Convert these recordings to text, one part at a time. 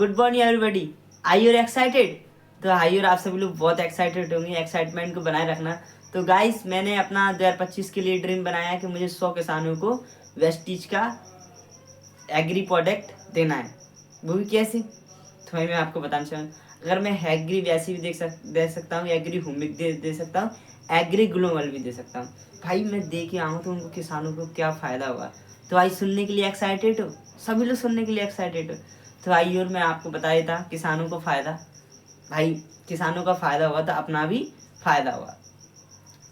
Good morning everybody, I your excited? तो I your आप सभी लोग बहुत एक्साइटेड होंगे। एक्साइटमेंट को बनाए रखना। तो गाइस, मैंने अपना 2025 के लिए ड्रीम बनाया है कि मुझे 100 किसानों को वेस्टीज का एग्री प्रोडक्ट देना है। वो भी कैसे, तो मैं आपको बताना चाहूँ। अगर मैं एग्री वैसी भी दे सकता हूँ, एग्री हुमिक दे सकता हूँ, एग्री ग्लोबल भी दे सकता हूँ। भाई मैं दे के आऊँ तो उनको किसानों को क्या फ़ायदा होगा। तो भाई सुनने के लिए एक्साइटेड हो? सभी लोग सुनने के लिए एक्साइटेड हो? तो भाई और मैं आपको बता देता, किसानों को फ़ायदा, भाई किसानों का फ़ायदा होगा तो अपना भी फ़ायदा होगा।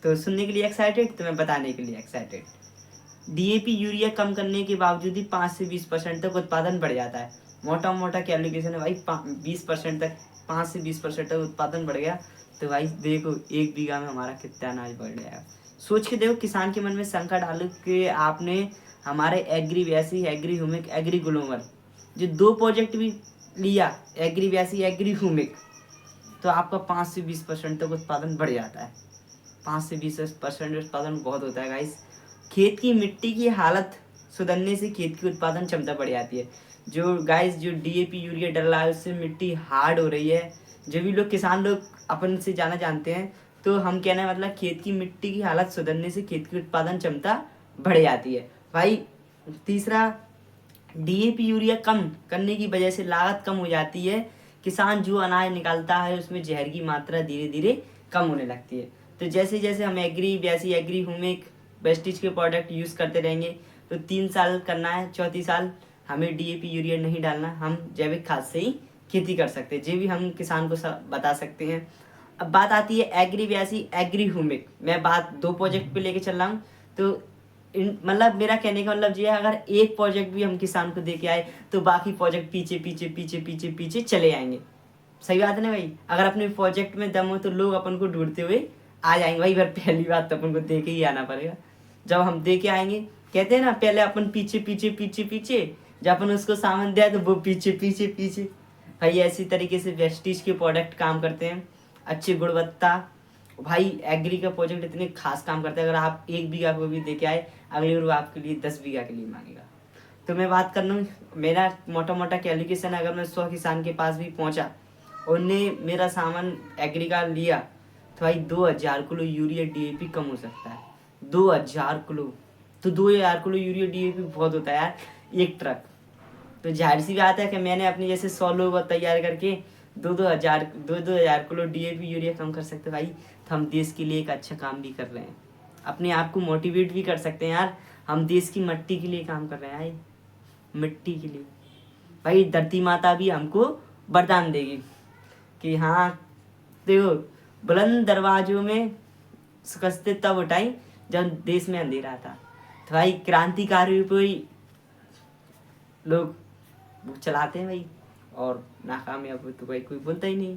तो सुनने के लिए एक्साइटेड, तो मैं बताने के लिए एक्साइटेड। डीएपी यूरिया कम करने के बावजूद ही 5 से 20% तक उत्पादन बढ़ जाता है। मोटा मोटा कैलकुलेशन है भाई, 20% तक, 5 से 20% तक उत्पादन बढ़ गया। तो भाई देखो 1 बीघा में हमारा कितना अनाज बढ़ जाएगा। सोच के देखो, किसान के मन में शंका डालो कि आपने हमारे एग्री वैसी, एग्री ह्यूमिक, एग्री ग्लोबल, जो 2 प्रोजेक्ट भी लिया, एग्री वैसी, एग्री ह्यूमिक, तो आपका 5 से 20% तक उत्पादन बढ़ जाता है। 5 से 20% उत्पादन बहुत होता है गाइस। खेत की मिट्टी की हालत सुधरने से खेत की उत्पादन क्षमता बढ़ जाती है। जो गाइस, जो डीएपी यूरिया डल रहा है उससे मिट्टी हार्ड हो रही है। जो भी लोग, किसान लोग अपन से जाना जानते हैं, तो हम कहना है मतलब खेत की मिट्टी की हालत सुधरने से खेत की उत्पादन क्षमता बढ़ जाती है। भाई तीसरा, डीएपी यूरिया कम करने की वजह से लागत कम हो जाती है। किसान जो अनाज निकालता है उसमें जहर की मात्रा धीरे धीरे कम होने लगती है। तो जैसे जैसे हम एग्री वैसी, एग्री हुमिक, वेस्टीज के प्रोडक्ट यूज़ करते रहेंगे, तो 3 साल करना है, चौथी साल हमें डीएपी यूरिया नहीं डालना, हम जैविक खाद से ही खेती कर सकते हैं। ये भी हम किसान को बता सकते हैं। अब बात आती है एग्री वैसी, एग्री हुमिक। मैं बात 2 प्रोजेक्ट पे लेके चल रहा हूँ। तो मतलब मेरा कहने का मतलब ये है, अगर एक प्रोजेक्ट भी हम किसान को दे के आए तो बाकी प्रोजेक्ट पीछे पीछे पीछे पीछे पीछे चले आएंगे। सही बात है ना भाई? अगर अपने प्रोजेक्ट में दम हो तो लोग अपन को ढूंढते हुए आ जाएंगे भाई। पर पहली बात तो अपन को दे के ही आना पड़ेगा। जब हम दे के आएंगे, कहते हैं ना, पहले अपन पीछे पीछे पीछे पीछे, जब अपन उसको सामान दिया तो वो पीछे पीछे पीछे। भाई ऐसी तरीके से वेस्टीज के प्रोडक्ट काम करते हैं, अच्छी गुणवत्ता। भाई एग्री का प्रोजेक्ट इतने खास काम करते हैं, अगर आप 1 बीघा को भी दे के आए, अगले बार वो आपके लिए 10 बीघा के लिए मांगेगा। तो मैं बात कर लूँ, मेरा मोटा मोटा कैलकुलेशन, अगर मैं 100 किसान के पास भी पहुँचा, उनने मेरा सामान एग्री का लिया, तो भाई 2000 किलो यूरिया डीएपी कम हो सकता है। 2000 किलो, तो 2000 किलो यूरिया डीएपी बहुत होता है यार, एक ट्रक। तो जाहिर सी बात है कि मैंने अपने जैसे 100 लोग तैयार करके 2-2 हजार किलो डीएपी यूरिया कम कर सकते भाई। तो हम देश के लिए एक अच्छा काम भी कर रहे हैं, अपने आप को मोटिवेट भी कर सकते हैं यार। हम देश की मिट्टी के लिए काम कर रहे हैं भाई, मिट्टी के लिए। भाई धरती माता भी हमको वरदान देगी कि हाँ देखो, बुलंद दरवाजों में शिकस्तें तब उठाई जब देश में अंधेरा था। तो भाई क्रांतिकारी को ही लोग चलाते हैं भाई, और नाकामयाब हो तो भाई कोई बोलता ही नहीं।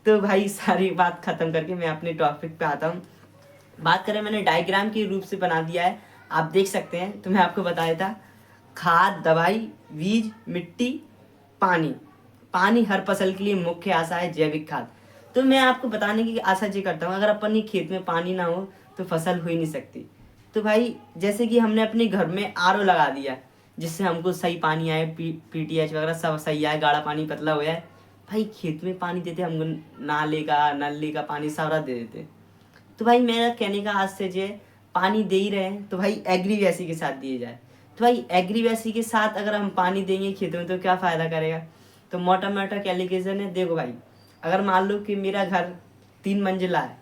तो भाई सारी बात खत्म करके मैं अपने टॉपिक पे आता हूँ। बात करें, मैंने डायग्राम के रूप से बना दिया है, आप देख सकते हैं। तो मैं आपको बता देता, खाद, दवाई, बीज, मिट्टी, पानी। पानी हर फसल के लिए मुख्य आशा है, जैविक खाद। तो मैं आपको बताने की आशा ये करता हूँ, अगर अपन ही खेत में पानी ना हो तो फसल हो ही नहीं सकती। तो भाई जैसे कि हमने अपने घर में आरओ लगा दिया, जिससे हमको सही पानी आए, पीटीएच वगैरह सब सही आए, गाढ़ा पानी पतला हो जाए। भाई खेत में पानी देते हमको, नाले का, नली का पानी सारा दे देते। तो भाई मेरा कहने का आज से जे, पानी दे ही रहे हैं तो भाई एग्री वैसी के साथ दिए जाए। तो भाई एग्री वैसी के साथ अगर हम पानी देंगे खेतों में तो क्या फ़ायदा करेगा। तो मोटा मोटा कैलकुलेशन है, देखो भाई, अगर मान लो कि मेरा घर 3 मंजिला है,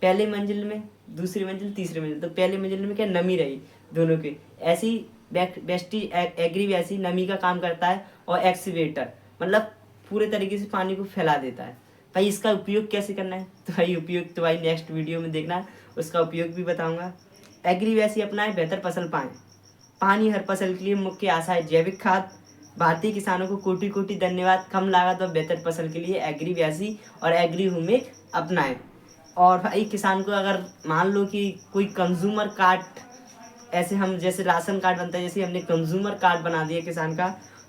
पहले मंजिल में, दूसरी मंजिल, तीसरी मंजिल, तो पहले मंजिल में क्या नमी रही दोनों की, ऐसी बेस्टी एग्री वैसी नमी का काम करता है, और एक्सीवेटर मतलब पूरे तरीके से पानी को फैला देता है। भाई इसका उपयोग कैसे करना है, तो भाई उपयोग तो भाई नेक्स्ट वीडियो में देखना, उसका उपयोग भी बताऊंगा। एग्री वैसी अपनाएं, बेहतर फसल पाएं। पानी हर फसल के लिए मुख्य आशा है, जैविक खाद। भारतीय किसानों को कोटि कोटि धन्यवाद। कम लागत और बेहतर फसल के लिए एग्री वैसी और एग्री हुमिक अपनाएं। और भाई किसान को अगर मान लो कि कोई कंज्यूमर कार्ड, ऐसे हम जैसे राशन कार्ड बनता है, जैसे हमने कंज्यूमर कार्ड बना दिया किसान का,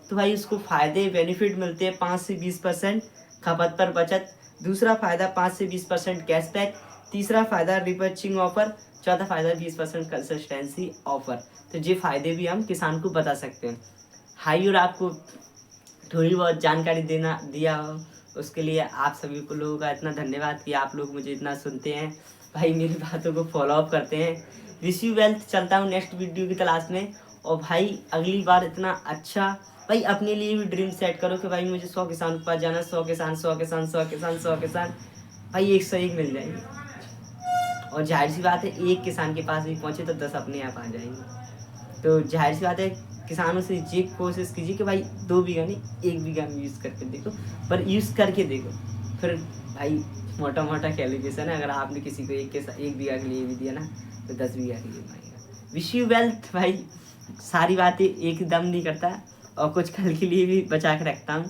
तो भाई उसको फ़ायदे बेनिफिट मिलते हैं, 5 से 20% खपत पर बचत। दूसरा फ़ायदा 5 से 20% कैशबैक। तीसरा फ़ायदा रिपर्चिंग ऑफर। चौथा फ़ायदा 20% कंसिस्टेंसी ऑफर। तो ये फ़ायदे भी हम किसान को बता सकते हैं। हाई और आपको थोड़ी बहुत जानकारी देना दिया हो, उसके लिए आप सभी को लोगों का इतना धन्यवाद कि आप लोग मुझे इतना सुनते हैं भाई, मेरी बातों को फॉलो अप करते हैं। विश यू वेल्थ, चलता हूँ नेक्स्ट वीडियो की तलाश में। और भाई अगली बार इतना अच्छा भाई अपने लिए भी ड्रीम सेट करो कि भाई मुझे 100 किसान के पास जाना, 100 किसान, 100 किसान, 100 किसान, 100 किसान भाई एक से एक मिल जाएंगे। और जाहिर सी बात है एक किसान के पास भी पहुंचे तो 10 अपने आप आ जाएंगे। तो जाहिर सी बात है किसानों से ये कोशिश कीजिए कि भाई 2 बीघा नहीं 1 बीघा में यूज़ करके देखो, पर यूज़ करके देखो। फिर भाई मोटा मोटा कैलकुलेशन है, अगर आपने किसी को 1 बीघा के लिए भी दिया ना तो 10 बीघा के लिए पाएगा। विश यू वेल्थ भाई, सारी बातें एकदम नहीं करता और कुछ कल के लिए भी बचा के रखता हूँ।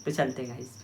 तो चलते गाइस।